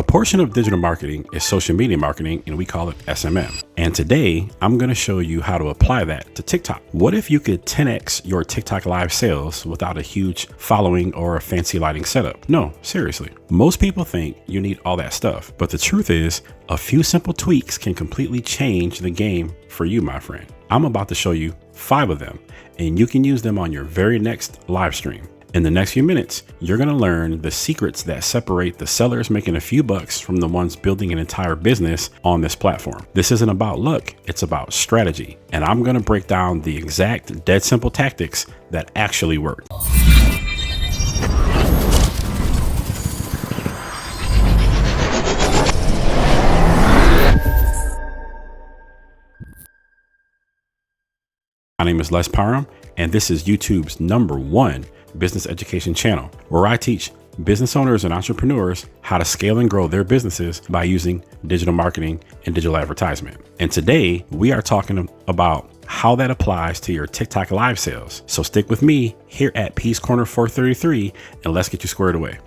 A portion of digital marketing is social media marketing, and we call it SMM. And today I'm going to show you how to apply that to TikTok. What if you could 10x your TikTok live sales without a huge following or a fancy lighting setup? No, seriously. Most people think you need all that stuff, but the truth is a few simple tweaks can completely change the game for you, my friend. I'm about to show you 5 of them, and you can use them on your very next live stream. In the next few minutes, you're going to learn the secrets that separate the sellers making a few bucks from the ones building an entire business on this platform. This isn't about luck, it's about strategy. And I'm going to break down the exact dead simple tactics that actually work. My name is Les Parham, and this is YouTube's #1 business education channel, where I teach business owners and entrepreneurs how to scale and grow their businesses by using digital marketing and digital advertisement. And today we are talking about how that applies to your TikTok live sales. So stick with me here at Peace Corner 433 and let's get you squared away.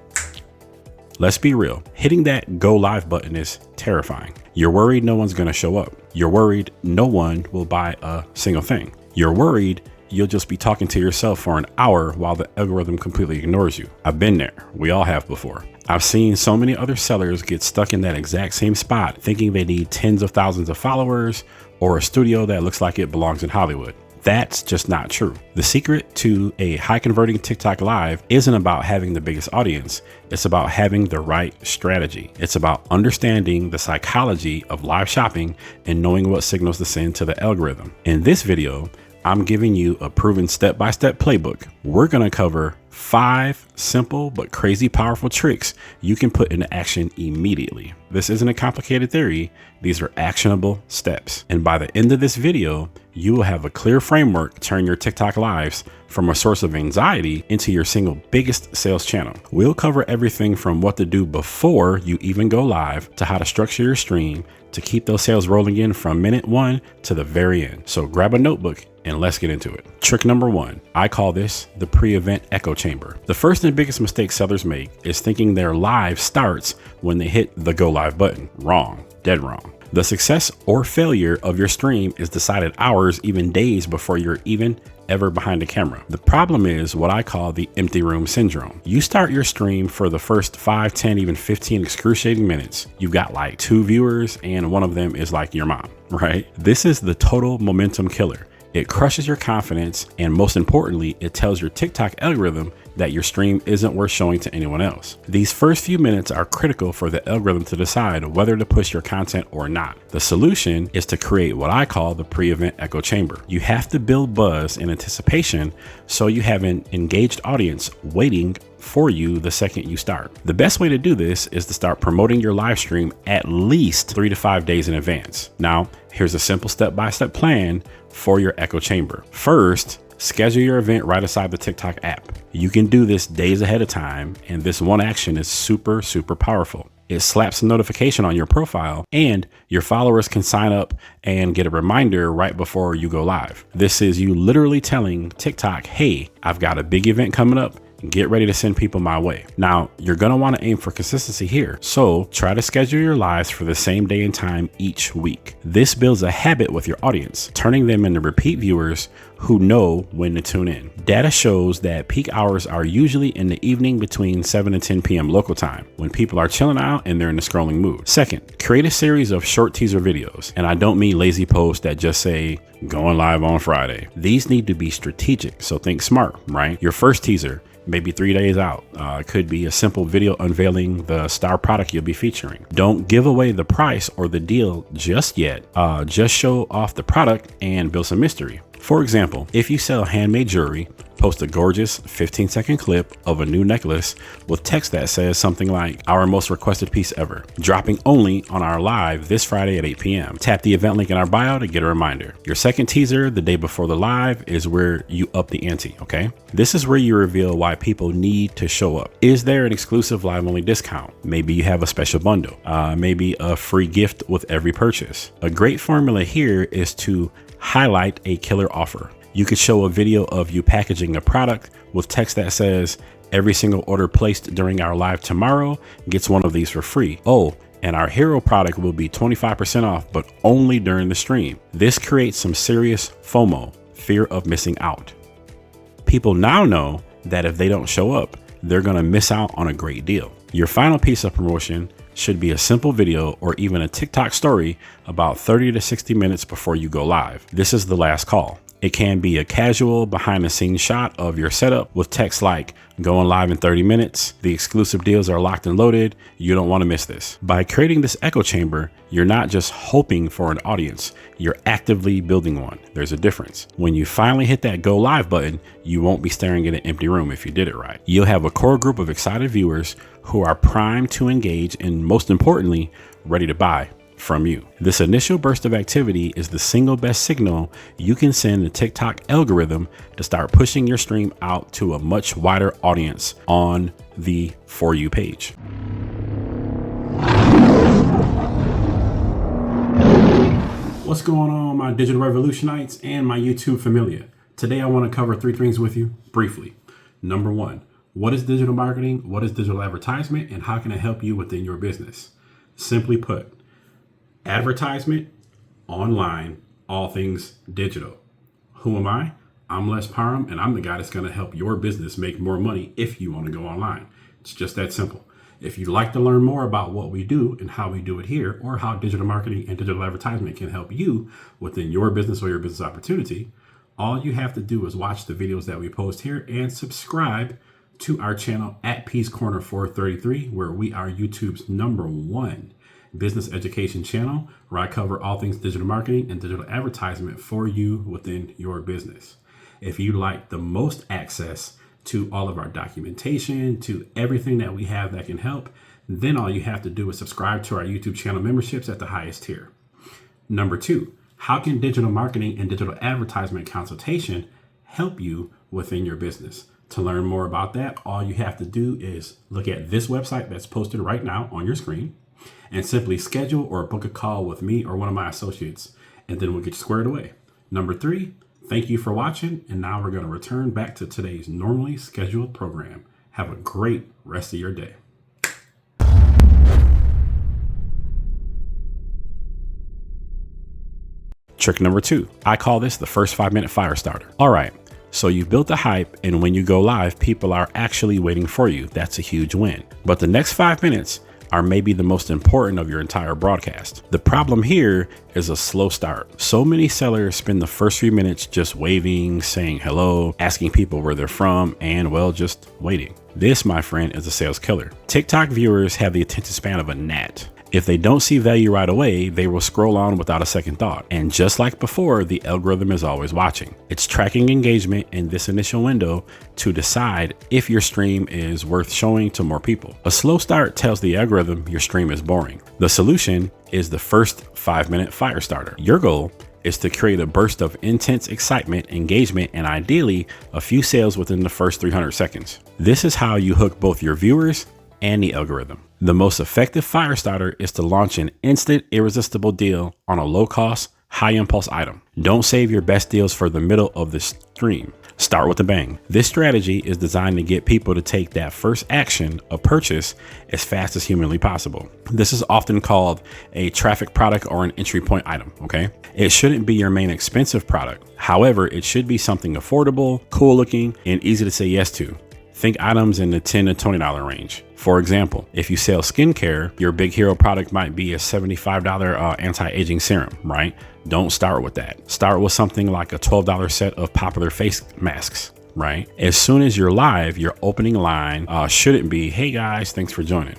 Let's be real. Hitting that go live button is terrifying. You're worried no one's going to show up. You're worried no one will buy a single thing. You're worried you'll just be talking to yourself for an hour while the algorithm completely ignores you. I've been there. We all have before. I've seen so many other sellers get stuck in that exact same spot, thinking they need tens of thousands of followers or a studio that looks like it belongs in Hollywood. That's just not true. The secret to a high converting TikTok live isn't about having the biggest audience. It's about having the right strategy. It's about understanding the psychology of live shopping and knowing what signals to send to the algorithm. In this video, I'm giving you a proven step-by-step playbook. We're going to cover 5 simple but crazy powerful tricks you can put into action immediately. This isn't a complicated theory. These are actionable steps. And by the end of this video, you will have a clear framework to turn your TikTok lives from a source of anxiety into your single biggest sales channel. We'll cover everything from what to do before you even go live to how to structure your stream to keep those sales rolling in from minute 1 to the very end. So grab a notebook and let's get into it. Trick number 1, I call this the pre-event echo chamber. The first and biggest mistake sellers make is thinking their live starts when they hit the go live button. Wrong, dead wrong. The success or failure of your stream is decided hours, even days before you're even ever behind a camera. The problem is what I call the empty room syndrome. You start your stream for the first 5, 10, even 15 excruciating minutes. You've got like 2 viewers and one of them is like your mom, right? This is the total momentum killer. It crushes your confidence, and most importantly, it tells your TikTok algorithm that your stream isn't worth showing to anyone else. These first few minutes are critical for the algorithm to decide whether to push your content or not. The solution is to create what I call the pre-event echo chamber. You have to build buzz and anticipation so you have an engaged audience waiting for you the second you start. The best way to do this is to start promoting your live stream at least 3 to 5 days in advance. Now, here's a simple step-by-step plan for your echo chamber. First, schedule your event right aside the TikTok app. You can do this days ahead of time, and this one action is super powerful. It slaps a notification on your profile, and your followers can sign up and get a reminder right before you go live. This is you literally telling TikTok, hey, I've got a big event coming up. Get ready to send people my way. Now, you're going to want to aim for consistency here. So try to schedule your lives for the same day and time each week. This builds a habit with your audience, turning them into repeat viewers who know when to tune in. Data shows that peak hours are usually in the evening between 7 and 10 p.m. local time, when people are chilling out and they're in the scrolling mood. Second, create a series of short teaser videos. And I don't mean lazy posts that just say, going live on Friday. These need to be strategic, so think smart, right? Your first teaser, maybe 3 days out. It could be a simple video unveiling the star product you'll be featuring. Don't give away the price or the deal just yet. Just show off the product and build some mystery. For example, if you sell handmade jewelry, post a gorgeous 15-second clip of a new necklace with text that says something like, our most requested piece ever, dropping only on our live this Friday at 8 p.m. Tap the event link in our bio to get a reminder. Your second teaser the day before the live is where you up the ante, okay? This is where you reveal why people need to show up. Is there an exclusive live only discount? Maybe you have a special bundle, maybe a free gift with every purchase. A great formula here is to highlight a killer offer. You could show a video of you packaging a product with text that says, Every single order placed during our live tomorrow gets one of these for free. Oh, and our hero product will be 25% off, but only during the stream. This creates some serious FOMO, fear of missing out. People now know that if they don't show up, they're gonna miss out on a great deal. Your final piece of promotion should be a simple video or even a TikTok story about 30 to 60 minutes before you go live. This is the last call. It can be a casual behind the scenes shot of your setup with text like going live in 30 minutes. The exclusive deals are locked and loaded. You don't want to miss this. By creating this echo chamber, you're not just hoping for an audience, you're actively building one. There's a difference. When you finally hit that go live button, you won't be staring at an empty room if you did it right. You'll have a core group of excited viewers who are primed to engage and, most importantly, ready to buy from you. This initial burst of activity is the single best signal you can send the TikTok algorithm to start pushing your stream out to a much wider audience on the For You page. What's going on, my digital revolutionites and my YouTube familia? Today I want to cover 3 things with you briefly. Number 1, what is digital marketing? What is digital advertisement? And how can it help you within your business? Simply put, advertisement, online, all things digital. Who am I? I'm Les Parham, and I'm the guy that's going to help your business make more money if you want to go online. It's just that simple. If you'd like to learn more about what we do and how we do it here, or how digital marketing and digital advertisement can help you within your business or your business opportunity, all you have to do is watch the videos that we post here and subscribe to our channel at Peace Corner 433, where we are YouTube's #1 business education channel, where I cover all things digital marketing and digital advertisement for you within your business. If you'd like the most access to all of our documentation, to everything that we have that can help, then all you have to do is subscribe to our YouTube channel memberships at the highest tier. Number 2, how can digital marketing and digital advertisement consultation help you within your business? To learn more about that, all you have to do is look at this website that's posted right now on your screen and simply schedule or book a call with me or one of my associates, and then we'll get you squared away. Number 3, thank you for watching, and now we're going to return back to today's normally scheduled program. Have a great rest of your day. Trick number 2, I call this the first 5-minute fire starter. All right, so you've built the hype, and when you go live, people are actually waiting for you. That's a huge win. But the next 5 minutes are maybe the most important of your entire broadcast. The problem here is a slow start. So many sellers spend the first few minutes just waving, saying hello, asking people where they're from, and well, just waiting. This, my friend, is a sales killer. TikTok viewers have the attention span of a gnat. If they don't see value right away, they will scroll on without a second thought. And just like before, the algorithm is always watching. It's tracking engagement in this initial window to decide if your stream is worth showing to more people. A slow start tells the algorithm your stream is boring. The solution is the first 5-minute fire starter. Your goal is to create a burst of intense excitement, engagement, and ideally a few sales within the first 300 seconds. This is how you hook both your viewers and the algorithm. The most effective fire starter is to launch an instant irresistible deal on a low-cost, high-impulse item. Don't save your best deals for the middle of the stream. Start with a bang. This strategy is designed to get people to take that first action of purchase as fast as humanly possible. This is often called a traffic product or an entry point item, okay? It shouldn't be your main expensive product. However, it should be something affordable, cool looking, and easy to say yes to. Think items in the $10 to $20 range. For example, if you sell skincare, your big hero product might be a $75 anti-aging serum, right? Don't start with that. Start with something like a $12 set of popular face masks, right? As soon as you're live, your opening line shouldn't be, "Hey guys, thanks for joining."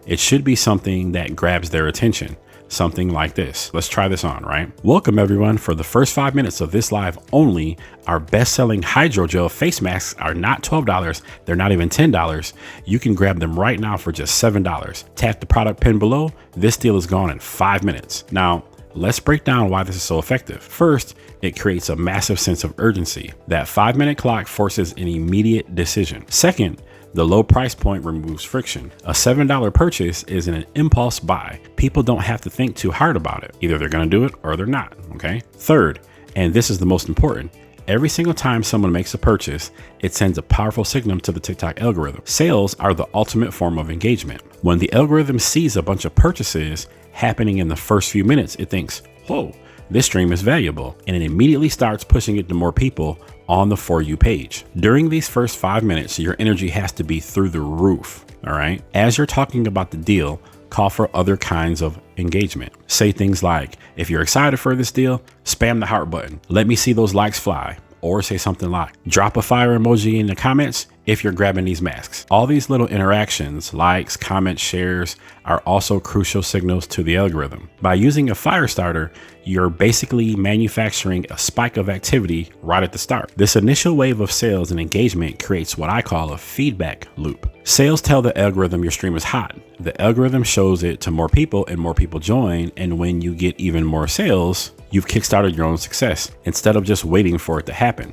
It should be something that grabs their attention. Something like this. Let's try this on, right? Welcome everyone. For the first 5 minutes of this live only, our best-selling hydrogel face masks are not $12. They're not even $10. You can grab them right now for just $7. Tap the product pin below. This deal is gone in 5 minutes. Now, let's break down why this is so effective. First, it creates a massive sense of urgency. That 5-minute clock forces an immediate decision. Second, the low price point removes friction. A $7 purchase is an impulse buy. People don't have to think too hard about it. Either they're going to do it or they're not, okay? Third, and this is the most important, Every single time someone makes a purchase, it sends a powerful signal to the TikTok algorithm. Sales are the ultimate form of engagement. When the algorithm sees a bunch of purchases happening in the first few minutes, it thinks, whoa, this stream is valuable, and it immediately starts pushing it to more people on the For You page. During these first 5 minutes, your energy has to be through the roof, all right? As you're talking about the deal, call for other kinds of engagement. Say things like, if you're excited for this deal, spam the heart button. Let me see those likes fly. Or say something like, drop a fire emoji in the comments if you're grabbing these masks. All these little interactions, likes, comments, shares, are also crucial signals to the algorithm. By using a fire starter, you're basically manufacturing a spike of activity right at the start. This initial wave of sales and engagement creates what I call a feedback loop. Sales tell the algorithm your stream is hot. The algorithm shows it to more people and more people join. And when you get even more sales, you've kickstarted your own success instead of just waiting for it to happen.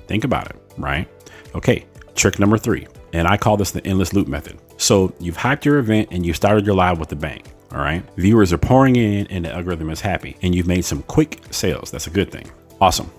Think about it, right? Okay, trick number 3, and I call this the endless loop method. So you've hyped your event and you started your live with a bang, all right? Viewers are pouring in and the algorithm is happy and you've made some quick sales. That's a good thing. Awesome.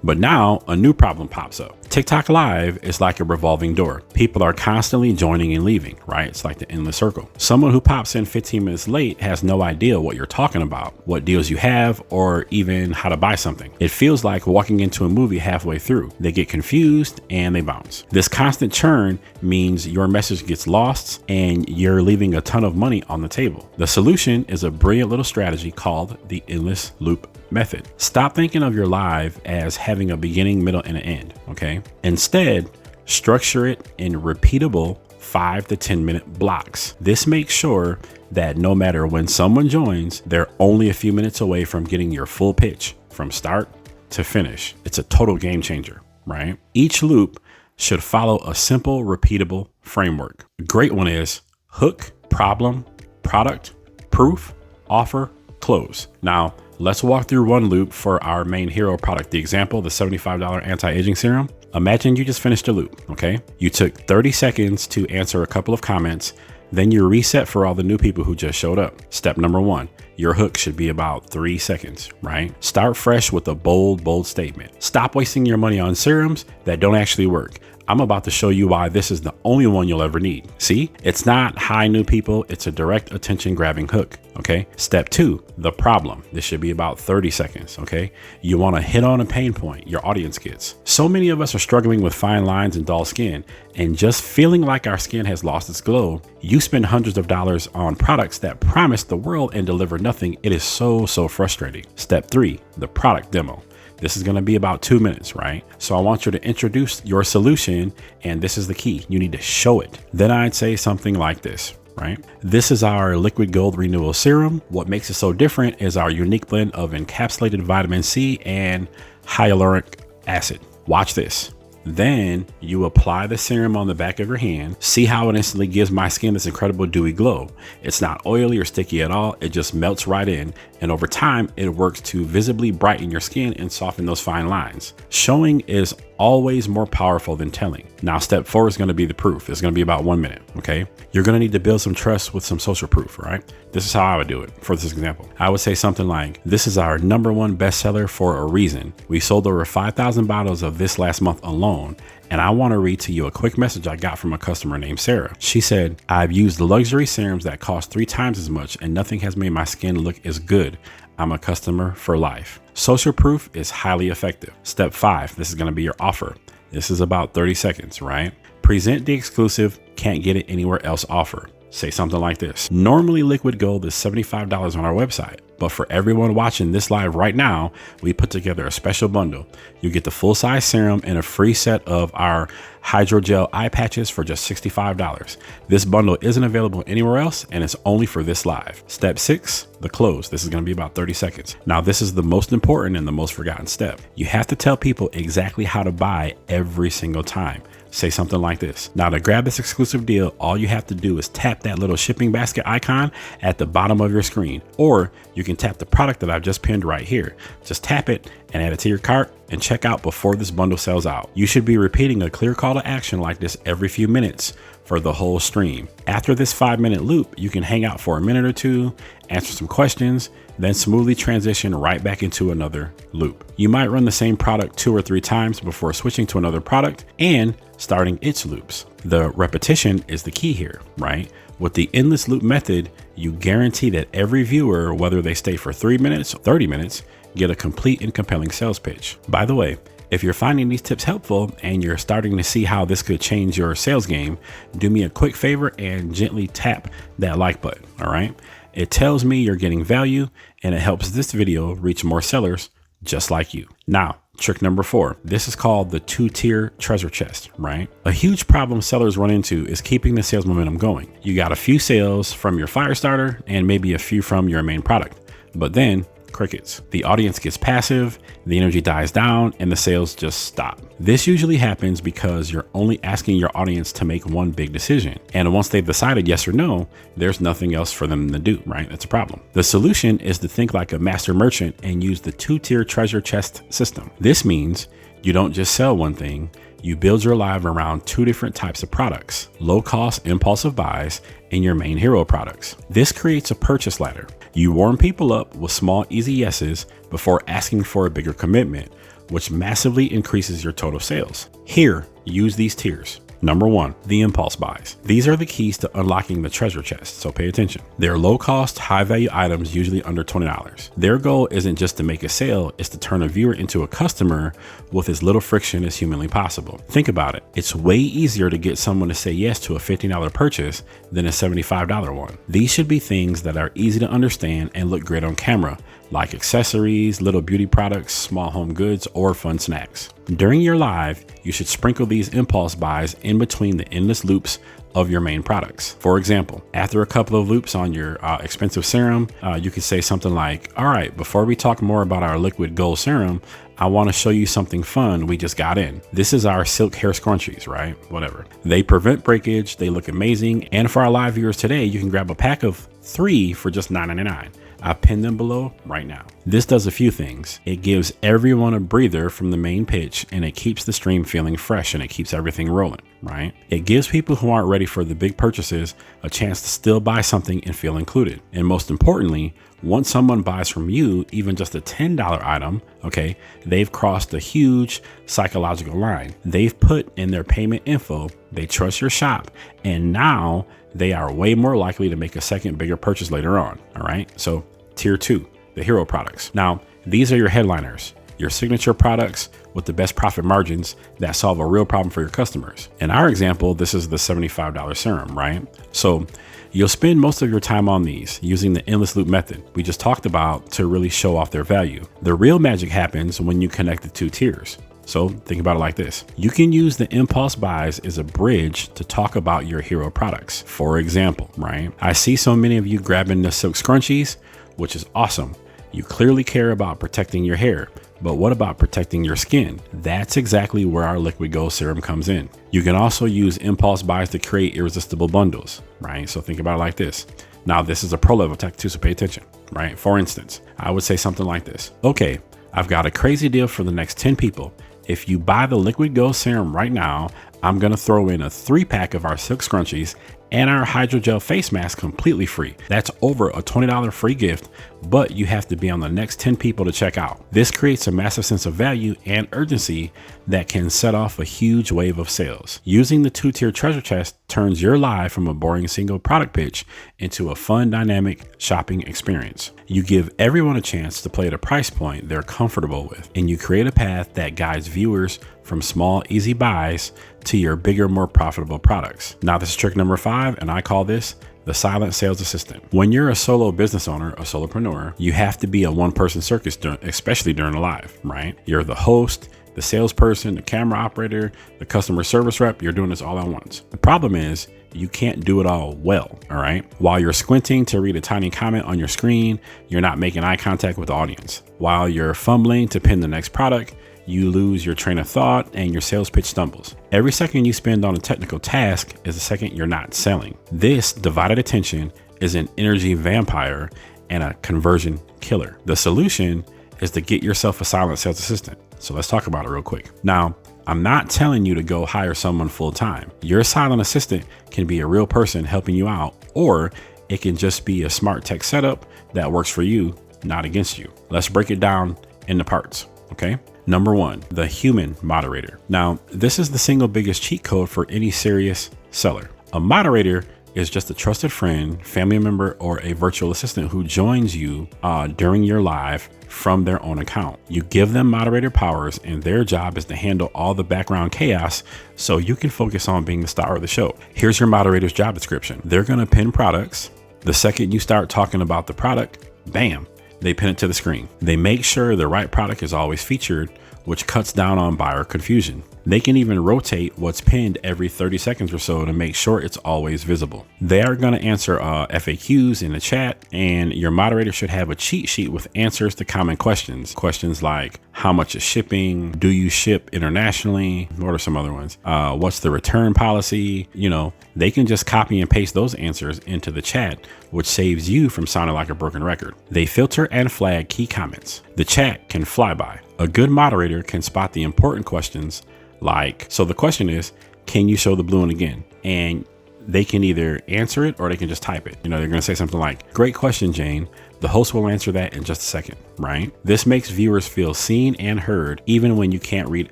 But now a new problem pops up. TikTok Live is like a revolving door. People are constantly joining and leaving, right? It's like the endless circle. Someone who pops in 15 minutes late has no idea what you're talking about, what deals you have, or even how to buy something. It feels like walking into a movie halfway through. They get confused and they bounce. This constant churn means your message gets lost and you're leaving a ton of money on the table. The solution is a brilliant little strategy called the endless loop method. Stop thinking of your live as having a beginning, middle, and an end, okay? Instead, structure it in repeatable 5 to 10 minute blocks. This makes sure that no matter when someone joins, they're only a few minutes away from getting your full pitch from start to finish. It's a total game changer, right? Each loop should follow a simple, repeatable framework. A great one is hook, problem, product, proof, offer, close. Now, let's walk through one loop for our main hero product. The example, the $75 anti-aging serum. Imagine you just finished a loop, okay? You took 30 seconds to answer a couple of comments, then you reset for all the new people who just showed up. Step number 1, your hook should be about 3 seconds, right? Start fresh with a bold statement. Stop wasting your money on serums that don't actually work. I'm about to show you why this is the only one you'll ever need. See, it's not hi new people, it's a direct attention grabbing hook, okay? Step 2, the problem. This should be about 30 seconds, okay? You wanna hit on a pain point your audience gets. So many of us are struggling with fine lines and dull skin and just feeling like our skin has lost its glow. You spend hundreds of dollars on products that promise the world and deliver nothing. It is so frustrating. Step 3, the product demo. This is going to be about 2 minutes, right? So I want you to introduce your solution, and this is the key. You need to show it. Then I'd say something like this, right? This is our liquid gold renewal serum. What makes it so different is our unique blend of encapsulated vitamin C and hyaluronic acid. Watch this. Then you apply the serum on the back of your hand. See how it instantly gives my skin this incredible dewy glow. It's not oily or sticky at all. It just melts right in. And over time, it works to visibly brighten your skin and soften those fine lines. Showing is always more powerful than telling. Now, step 4 is going to be the proof. It's going to be about 1 minute, okay? You're going to need to build some trust with some social proof, right? This is how I would do it for this example. I would say something like, this is our #1 bestseller for a reason. We sold over 5,000 bottles of this last month alone. And I want to read to you a quick message I got from a customer named Sarah. She said, I've used luxury serums that cost 3 times as much and nothing has made my skin look as good. I'm a customer for life. Social proof is highly effective. Step 5, this is going to be your offer. This is about 30 seconds, right? Present the exclusive, can't get it anywhere else offer. Say something like this. Normally liquid gold is $75 on our website, but for everyone watching this live right now, we put together a special bundle. You get the full size serum and a free set of our hydrogel eye patches for just $65. This bundle isn't available anywhere else and it's only for this live. Step 6, the close. This is going to be about 30 seconds. Now, this is the most important and the most forgotten step. You have to tell people exactly how to buy every single time. Say something like this. Now, to grab this exclusive deal, all you have to do is tap that little shipping basket icon at the bottom of your screen, or you can tap the product that I've just pinned right here. Just tap it and add it to your cart and check out before this bundle sells out. You should be repeating a clear call to action like this every few minutes for the whole stream. After this 5-minute loop, you can hang out for a minute or two, answer some questions, then smoothly transition right back into another loop. You might run the same product 2 or 3 times before switching to another product and starting its loops. The repetition is the key here, right? With the endless loop method, you guarantee that every viewer, whether they stay for 3 minutes or 30 minutes, get a complete and compelling sales pitch. By the way, if you're finding these tips helpful and you're starting to see how this could change your sales game, do me a quick favor and gently tap that like button, all right? It tells me you're getting value and it helps this video reach more sellers just like you. Now, trick number 4. This is called the 2-tier treasure chest, right? A huge problem sellers run into is keeping the sales momentum going. You got a few sales from your fire starter and maybe a few from your main product, but then crickets. The audience gets passive, the energy dies down, and the sales just stop. This usually happens because you're only asking your audience to make one big decision. And once they've decided yes or no, there's nothing else for them to do, right? That's a problem. The solution is to think like a master merchant and use the 2-tier treasure chest system. This means you don't just sell one thing, you build your life around 2 different types of products, low cost impulsive buys and your main hero products. This creates a purchase ladder. You warm people up with small, easy yeses before asking for a bigger commitment, which massively increases your total sales. Here, use these tiers. Number 1, the impulse buys. These are the keys to unlocking the treasure chest, so pay attention. They're low cost, high value items, usually under $20. Their goal isn't just to make a sale, it's to turn a viewer into a customer with as little friction as humanly possible. Think about it. It's way easier to get someone to say yes to a $15 purchase than a $75 one. These should be things that are easy to understand and look great on camera, like accessories, little beauty products, small home goods, or fun snacks. During your live, you should sprinkle these impulse buys in between the endless loops of your main products. For example, after a couple of loops on your expensive serum, you could say something like, all right, before we talk more about our liquid gold serum, I want to show you something fun we just got in. This is our silk hair scrunchies, right? Whatever. They prevent breakage, they look amazing, and for our live viewers today, you can grab a pack of 3 for just $9.99. I've pinned them below right now. This does a few things. It gives everyone a breather from the main pitch and it keeps the stream feeling fresh and it keeps everything rolling, right? It gives people who aren't ready for the big purchases a chance to still buy something and feel included. And most importantly, once someone buys from you, even just a $10 item, okay, they've crossed a huge psychological line. They've put in their payment info, they trust your shop, and now they are way more likely to make a second bigger purchase later on. All right. So tier 2, the hero products. Now, these are your headliners, your signature products with the best profit margins that solve a real problem for your customers. In our example, this is the $75 serum, right? So you'll spend most of your time on these using the endless loop method we just talked about to really show off their value. The real magic happens when you connect the 2 tiers. So think about it like this. You can use the impulse buys as a bridge to talk about your hero products. For example, right? I see so many of you grabbing the silk scrunchies, which is awesome. You clearly care about protecting your hair, but what about protecting your skin? That's exactly where our liquid gold serum comes in. You can also use impulse buys to create irresistible bundles, right? So think about it like this. Now, this is a pro level tactic too, so pay attention, right? For instance, I would say something like this. Okay, I've got a crazy deal for the next 10 people. If you buy the liquid gold serum right now, I'm going to throw in a 3-pack of our silk scrunchies and our hydrogel face mask completely free. That's over a $20 free gift, but you have to be on the next 10 people to check out. This creates a massive sense of value and urgency that can set off a huge wave of sales. Using the 2-tier treasure chest turns your live from a boring single product pitch into a fun, dynamic shopping experience. You give everyone a chance to play at a price point they're comfortable with, and you create a path that guides viewers from small, easy buys to your bigger, more profitable products. Now, this is trick number 5, and I call this the silent sales assistant. When you're a solo business owner, a solopreneur, you have to be a one-person circus, especially during a live, right? You're the host, the salesperson, the camera operator, the customer service rep. You're doing this all at once. The problem is you can't do it all well, all right? While you're squinting to read a tiny comment on your screen, you're not making eye contact with the audience. While you're fumbling to pin the next product, you lose your train of thought and your sales pitch stumbles. Every second you spend on a technical task is a second you're not selling. This divided attention is an energy vampire and a conversion killer. The solution is to get yourself a silent sales assistant. So let's talk about it real quick. Now, I'm not telling you to go hire someone full time. Your silent assistant can be a real person helping you out, or it can just be a smart tech setup that works for you, not against you. Let's break it down into parts, okay? Number one, the human moderator. Now, this is the single biggest cheat code for any serious seller. A moderator is just a trusted friend, family member, or a virtual assistant who joins you during your live from their own account. You give them moderator powers, and their job is to handle all the background chaos so you can focus on being the star of the show. Here's your moderator's job description. They're going to pin products. The second you start talking about the product, bam, they pin it to the screen. They make sure the right product is always featured, which cuts down on buyer confusion. They can even rotate what's pinned every 30 seconds or so to make sure it's always visible. They are going to answer FAQs in the chat, and your moderator should have a cheat sheet with answers to common questions. Questions like, how much is shipping? Do you ship internationally? What are some other ones? What's the return policy? You know, they can just copy and paste those answers into the chat, which saves you from sounding like a broken record. They filter and flag key comments. The chat can fly by. A good moderator can spot the important questions like, so the question is, can you show the blue one again? And they can either answer it or they can just type it. You know, they're going to say something like, great question, Jane. The host will answer that in just a second, right? This makes viewers feel seen and heard, even when you can't read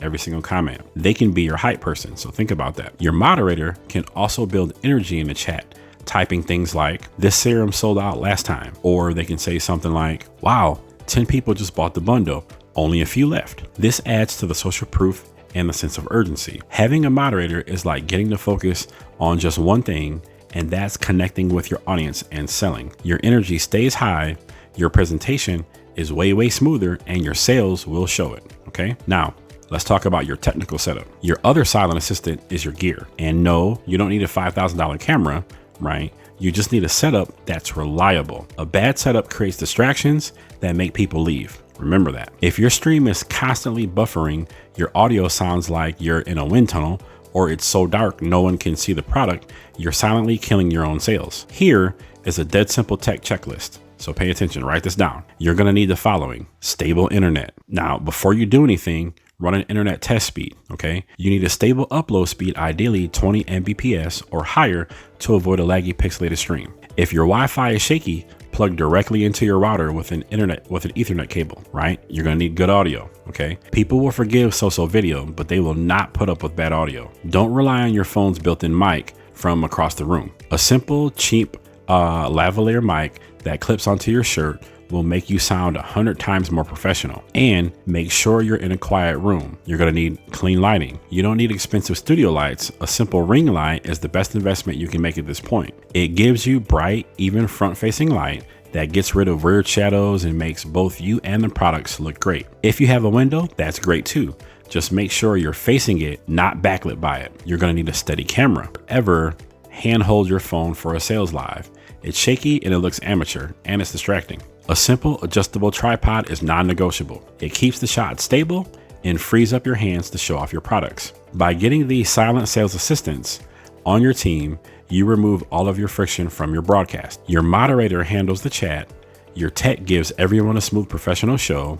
every single comment. They can be your hype person, so think about that. Your moderator can also build energy in the chat, typing things like, this serum sold out last time. Or they can say something like, wow, 10 people just bought the bundle, only a few left. This adds to the social proof and the sense of urgency. Having a moderator is like getting to focus on just one thing, and that's connecting with your audience and selling. Your energy stays high, your presentation is way smoother, and your sales will show it, okay? Now, let's talk about your technical setup. Your other silent assistant is your gear. And no, you don't need a $5,000 camera, right? You just need a setup that's reliable. A bad setup creates distractions that make people leave. Remember that. If your stream is constantly buffering, your audio sounds like you're in a wind tunnel, or it's so dark no one can see the product, you're silently killing your own sales. Here is a dead simple tech checklist. So pay attention, write this down. You're going to need the following: stable internet. Now, before you do anything, run an internet test speed, okay? You need a stable upload speed, ideally 20 Mbps or higher, to avoid a laggy pixelated stream. If your Wi-Fi is shaky, plug directly into your router with an Ethernet cable, right? You're gonna need good audio, okay? People will forgive so-so video, but they will not put up with bad audio. Don't rely on your phone's built-in mic from across the room. A simple, cheap lavalier mic that clips onto your shirt will make you sound 100 times more professional. And make sure you're in a quiet room. You're gonna need clean lighting. You don't need expensive studio lights. A simple ring light is the best investment you can make at this point. It gives you bright, even front-facing light that gets rid of weird shadows and makes both you and the products look great. If you have a window, that's great too. Just make sure you're facing it, not backlit by it. You're gonna need a steady camera. Ever handhold your phone for a sales live. It's shaky and it looks amateur, and it's distracting. A simple adjustable tripod is non-negotiable. It keeps the shot stable and frees up your hands to show off your products. By getting these silent sales assistants on your team, you remove all of your friction from your broadcast. Your moderator handles the chat, your tech gives everyone a smooth professional show,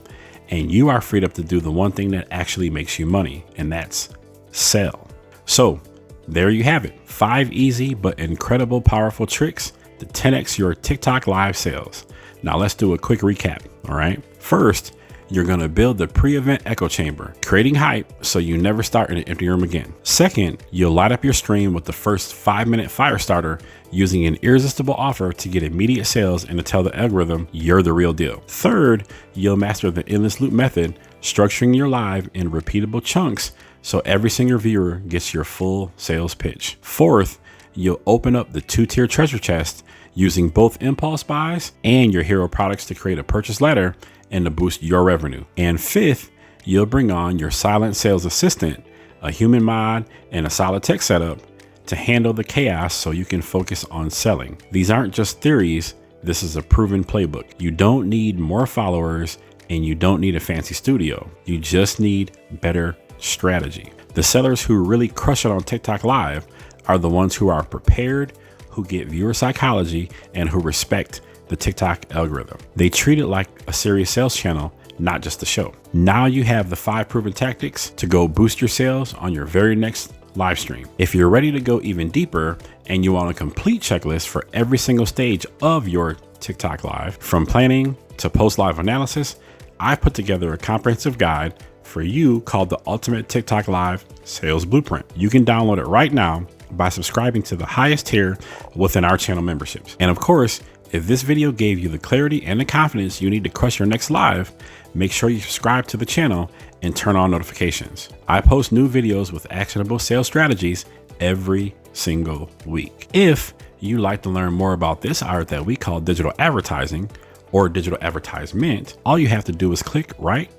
and you are freed up to do the one thing that actually makes you money, and that's sell. So there you have it. 5 easy but incredible powerful tricks to 10x your TikTok live sales. Now let's do a quick recap, all right? First, you're gonna build the pre-event echo chamber, creating hype so you never start in an empty room again. Second, you'll light up your stream with the first 5-minute fire starter using an irresistible offer to get immediate sales and to tell the algorithm you're the real deal. Third, you'll master the endless loop method, structuring your live in repeatable chunks so every single viewer gets your full sales pitch. Fourth, you'll open up the 2-tier treasure chest using both impulse buys and your hero products to create a purchase ladder and to boost your revenue. And fifth, you'll bring on your silent sales assistant, a human mod, and a solid tech setup to handle the chaos so you can focus on selling. These aren't just theories, this is a proven playbook. You don't need more followers and you don't need a fancy studio. You just need better strategy. The sellers who really crush it on TikTok Live are the ones who are prepared, who get viewer psychology, and who respect the TikTok algorithm. They treat it like a serious sales channel, not just the show. Now you have the 5 proven tactics to go boost your sales on your very next live stream. If you're ready to go even deeper and you want a complete checklist for every single stage of your TikTok live, from planning to post live analysis, I've put together a comprehensive guide for you called the Ultimate TikTok Live Sales Blueprint. You can download it right now by subscribing to the highest tier within our channel memberships. And of course, if this video gave you the clarity and the confidence you need to crush your next live, make sure you subscribe to the channel and turn on notifications. I post new videos with actionable sales strategies every single week. If you'd like to learn more about this art that we call digital advertising or digital advertisement, all you have to do is click right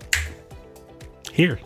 here.